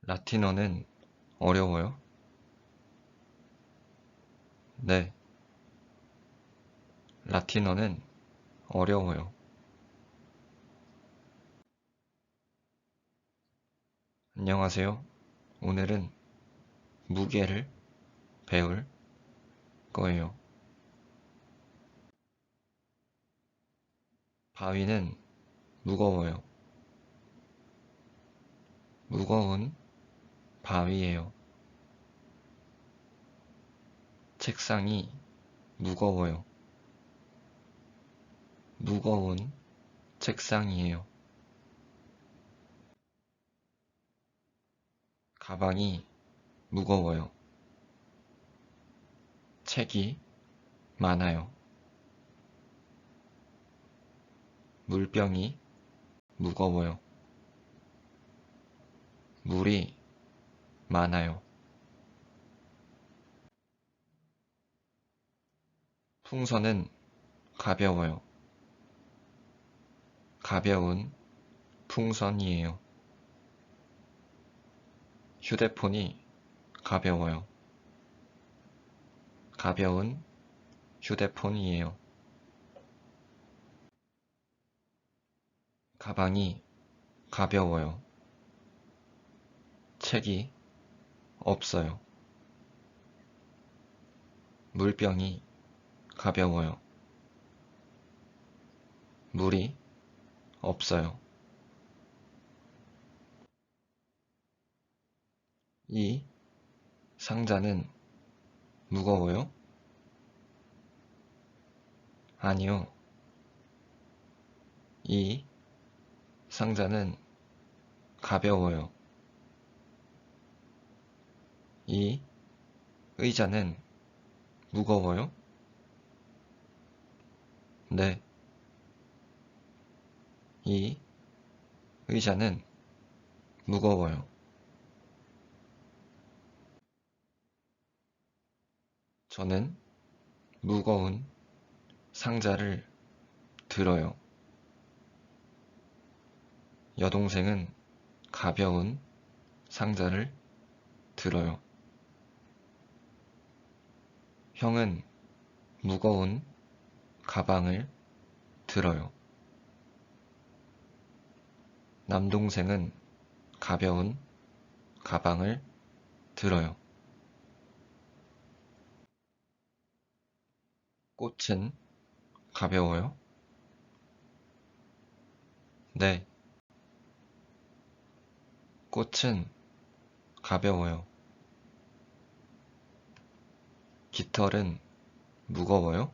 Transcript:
라틴어는 어려워요? 네, 라틴어는 어려워요. 안녕하세요. 오늘은 무게를 배울 거예요. 바위는 무거워요. 무거운 바위예요. 책상이 무거워요. 무거운 책상이에요. 가방이 무거워요. 책이 많아요. 물병이 무거워요. 물이 많아요. 풍선은 가벼워요. 가벼운 풍선이에요. 휴대폰이 가벼워요. 가벼운 휴대폰이에요. 가방이 가벼워요. 책이 없어요. 물병이 가벼워요. 물이 없어요. 이 상자는 무거워요? 아니요. 이 상자는 가벼워요. 이 의자는 무거워요? 네. 이 의자는 무거워요. 저는 무거운 상자를 들어요. 여동생은 가벼운 상자를 들어요. 형은 무거운 가방을 들어요. 남동생은 가벼운 가방을 들어요. 꽃은 가벼워요? 네, 꽃은 가벼워요. 깃털은 무거워요?